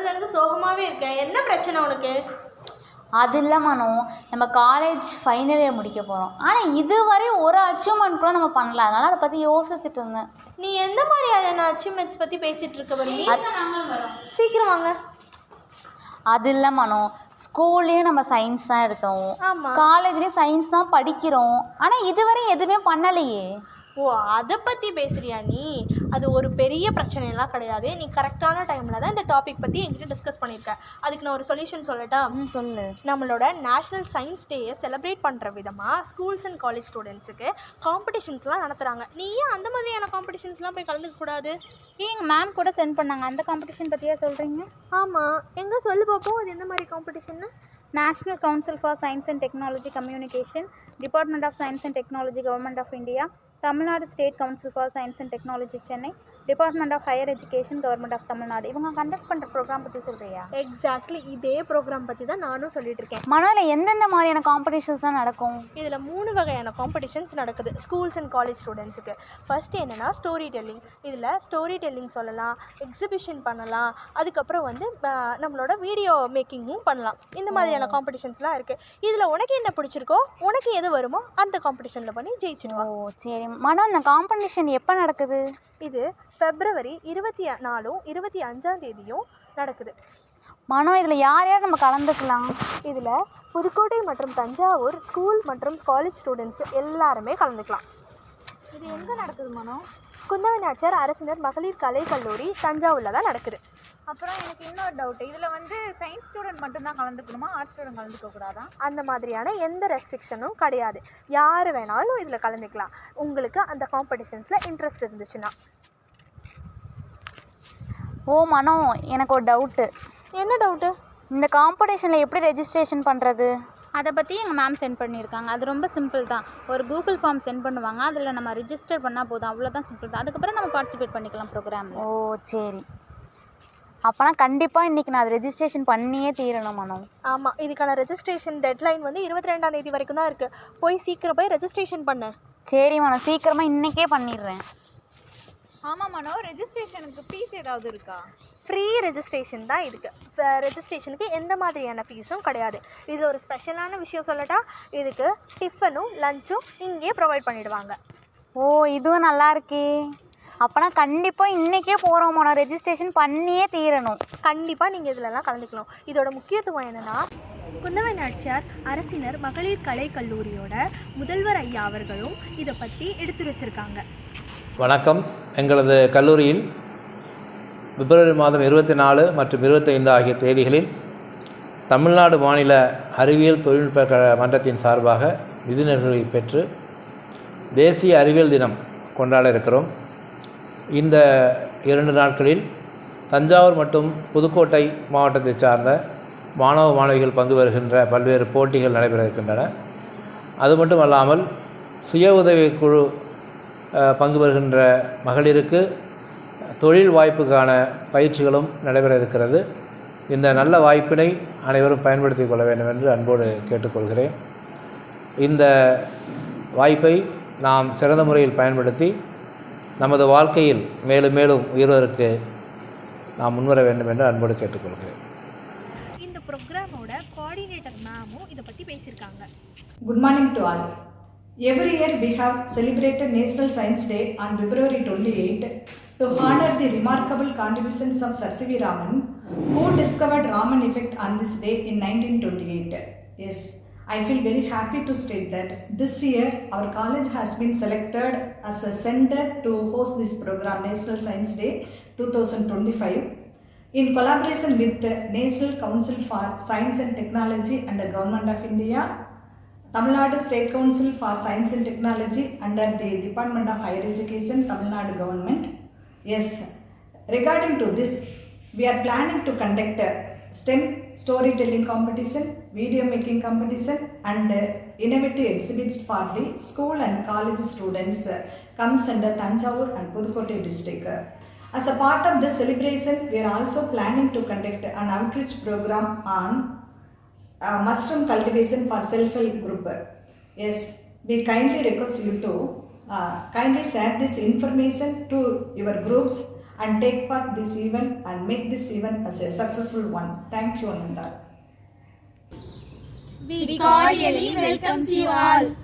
சொன்னதுலேருந்து சோகமாகவே இருக்கேன். என்ன பிரச்சனை உனக்கு? அது இல்லை மனோ, நம்ம காலேஜ் ஃபைனல் இயர் முடிக்க போகிறோம். ஆனால் இதுவரை ஒரு அச்சீவ்மெண்ட் கூட நம்ம பண்ணல. அதனால் அதை பற்றி யோசிச்சுட்டு இருந்தேன். நீ எந்த மாதிரியான அச்சீவ்மெண்ட்ஸ் பற்றி பேசிகிட்டு இருக்க பண்ணி? சீக்கிரம் வாங்க. அது இல்லை மனோ, ஸ்கூல்லேயும் நம்ம சயின்ஸ் தான் எடுத்தோம், காலேஜ்லேயும் சயின்ஸ் தான் படிக்கிறோம். ஆனால் இதுவரை எதுவுமே பண்ணலையே. ஓ, அதை பற்றி பேசுகிறியா நீ? அது ஒரு பெரிய பிரச்சனையெல்லாம் கிடையாது. நீ கரெக்டான டைமில் தான் இந்த டாபிக் பற்றி என்கிட்ட டிஸ்கஸ் பண்ணியிருக்கேன். அதுக்கு நான் ஒரு சொல்யூஷன் சொல்லட்டா? சொல்லு. நம்மளோட நேஷ்னல் சயின்ஸ் டேயை செலிப்ரேட் பண்ணுற விதமாக ஸ்கூல்ஸ் அண்ட் காலேஜ் ஸ்டூடெண்ட்ஸுக்கு காம்படிஷன்ஸ்லாம் நடத்துகிறாங்க. நீ ஏன் அந்த மாதிரியான காம்படிஷன்ஸ்லாம் போய் கலந்துக்கக்கூடாது? எங்கள் மேம் கூட சென்ட் பண்ணாங்க. அந்த காம்படிஷன் பற்றியா சொல்கிறீங்க? ஆமாம், எங்கே சொல்லு பார்ப்போம். அது எந்த மாதிரி காம்படிஷன்னு? National Council for Science and Technology Communication, Department of Science and Technology, Government of India, Tamil Nadu State Council for Science and Technology, Chennai, Department of Higher Education, Government of Tamil Nadu. இவங்க conduct பண்ணுற program பற்றி சொல்கிறியா? Exactly இதே program பற்றி தான் நானும் சொல்லிட்டு இருக்கேன். மனோவில் எந்தெந்த மாதிரியான காம்படிஷன்ஸ் தான் நடக்கும்? இதில் 3 வகையான காம்படிஷன்ஸ் நடக்குது ஸ்கூல்ஸ் அண்ட் காலேஜ் ஸ்டூடெண்ட்ஸுக்கு. ஃபர்ஸ்ட் என்னென்னா ஸ்டோரி டெல்லிங். இதில் ஸ்டோரி டெல்லிங் சொல்லலாம், எக்ஸிபிஷன் பண்ணலாம், அதுக்கப்புறம் வந்து நம்மளோட வீடியோ மேக்கிங்கும் பண்ணலாம். இந்த மாதிரியான காம்படிஷன்ஸ்லாம் இருக்குது. இதில் உனக்கு என்ன பிடிச்சிருக்கோ, உனக்கு எது வருமோ அந்த காம்படிஷனில் பண்ணி ஜெயிச்சிடுவோம். ஓ சரி மனோ, இந்த காம்படிஷன் எப்போ நடக்குது? இது February 24ம் 25ம் நடக்குது. மனோ, இதில் யார் யார் நம்ம கலந்துக்கலாம்? இதில் புதுக்கோட்டை மற்றும் தஞ்சாவூர் ஸ்கூல் மற்றும் காலேஜ் ஸ்டூடெண்ட்ஸ் எல்லாருமே கலந்துக்கலாம். இது எங்கே நடக்குது மனோ? குந்தவை நாச்சியார் அரசினர் மகளிர் கலை கல்லூரி தஞ்சாவூரில் தான் நடக்குது. அப்புறம் எனக்கு இன்னொரு டவுட்டு, இதில் வந்து சயின்ஸ் ஸ்டூடெண்ட் மட்டும்தான் கலந்துக்கணுமா, ஆர்ட்ஸ் ஸ்டூடெண்ட் கலந்துக்க கூடாதா? அந்த மாதிரியான எந்த ரெஸ்ட்ரிக்ஷனும் கிடையாது. யார் வேணாலும் இதில் கலந்துக்கலாம், உங்களுக்கு அந்த காம்படிஷன்ஸில் இன்ட்ரெஸ்ட் இருந்துச்சுன்னா. ஓ மனோ, எனக்கு ஒரு டவுட்டு. என்ன டவுட்டு? இந்த காம்படிஷனில் எப்படி ரெஜிஸ்ட்ரேஷன் பண்ணுறது? அதை பற்றி எங்கள் மேம் சென்ட் பண்ணியிருக்காங்க. அது ரொம்ப சிம்பிள் தான். ஒரு கூகுள் ஃபார்ம் சென்ட் பண்ணுவாங்க, அதில் நம்ம ரிஜிஸ்டர் பண்ணால் போதும். அவ்வளோதான், சிம்பிள் தான். அதுக்கப்புறம் நம்ம பார்ட்டிசிபேட் பண்ணிக்கலாம் ப்ரோக்ராமில். ஓ சரி, அப்போனா கண்டிப்பாக இன்றைக்கி நான் அதை ரெஜிஸ்ட்ரேஷன் பண்ணியே தீரணும் மனோ. ஆமாம், இதுக்கான ரெஜிஸ்ட்ரேஷன் டெட்லைன் வந்து 22ஆம் தேதி வரைக்கும் தான் இருக்குது. போய் சீக்கிரம் போய் ரெஜிஸ்ட்ரேஷன் பண்ணு. சரி மனோ, சீக்கிரமாக இன்றைக்கே பண்ணிடுறேன். ஆமாம் மனோ, ரெஜிஸ்ட்ரேஷனுக்கு ஃபீஸ் ஏதாவது இருக்கா? ஃப்ரீ ரெஜிஸ்ட்ரேஷன் தான் இருக்குது. ரெஜிஸ்ட்ரேஷனுக்கு எந்த மாதிரியான ஃபீஸும் கிடையாது. இது ஒரு ஸ்பெஷலான விஷயம் சொல்லட்டா, இதுக்கு டிஃபனும் லஞ்சும் இங்கேயே ப்ரொவைட் பண்ணிவிடுவாங்க. ஓ, இதுவும் நல்லா இருக்கே. அப்போனா கண்டிப்பாக இன்றைக்கே போகிறோம் மனோ, ரெஜிஸ்ட்ரேஷன் பண்ணியே தீரணும். கண்டிப்பாக நீங்கள் இதிலலாம் கலந்துக்கணும். இதோட முக்கியத்துவம் என்னென்னா, குந்தவை நாச்சியார் அரசினர் மகளிர் கலை கல்லூரியோட முதல்வர் ஐயா அவர்களும் இதை பற்றி எடுத்து வச்சுருக்காங்க. வணக்கம். எங்களது கல்லூரியில் பிப்ரவரி மாதம் 24 மற்றும் 25 ஆகிய தேதிகளில் தமிழ்நாடு மாநில அறிவியல் தொழில்நுட்ப மன்றத்தின் சார்பாக நிதிநிலைகளை பெற்று தேசிய அறிவியல் தினம் கொண்டாட இருக்கிறோம். இந்த 2 நாட்களில் தஞ்சாவூர் மற்றும் புதுக்கோட்டை மாவட்டத்தை சார்ந்த மாணவ மாணவிகள் பங்கு பெறுகின்ற பல்வேறு போட்டிகள் நடைபெற இருக்கின்றன. அது மட்டும் அல்லாமல் சுய உதவி குழு பங்கு பெறுகின்ற மகளிருக்கு தொழில் வாய்ப்புக்கான பயிற்சிகளும் நடைபெற இருக்கிறது. இந்த நல்ல வாய்ப்பினை அனைவரும் பயன்படுத்தி கொள்ள வேண்டும் என்று அன்போடு கேட்டுக்கொள்கிறேன். இந்த வாய்ப்பை நாம் சிறந்த முறையில் பயன்படுத்தி நமது வாழ்க்கையில் மேலும் மேலும் உயர்வதற்கு நாம் முன்வர வேண்டும் என்று அன்போடு கேட்டுக்கொள்கிறேன். இந்த ப்ரோக்ராமோட கோஆர்டினேட்டர் மேமும் இதை பற்றி பேசியிருக்காங்க. Good morning to all. Every year we have celebrated National Science Day on February 28 to honor the remarkable contributions of Sir C.V. Raman, who discovered Raman effect on this day in 1928. Yes, I feel very happy to state that this year our college has been selected as a center to host this program, National Science Day 2025, in collaboration with the National Council for Science and Technology and the Government of India, Tamil Nadu State Council for Science and Technology under the Department of Higher Education, Tamil Nadu Government. Yes, regarding to this, we are planning to conduct a STEM storytelling competition, video making competition and innovative exhibits for the school and college students comes under Thanjavur and Pudukkottai district. As a part of this celebration, we are also planning to conduct an outreach program on mushroom cultivation for self-help group. Yes, we kindly request you to kindly share this information to your groups and take part this event and make this event as a successful one. Thank you, Ananda. We cordially welcome you all.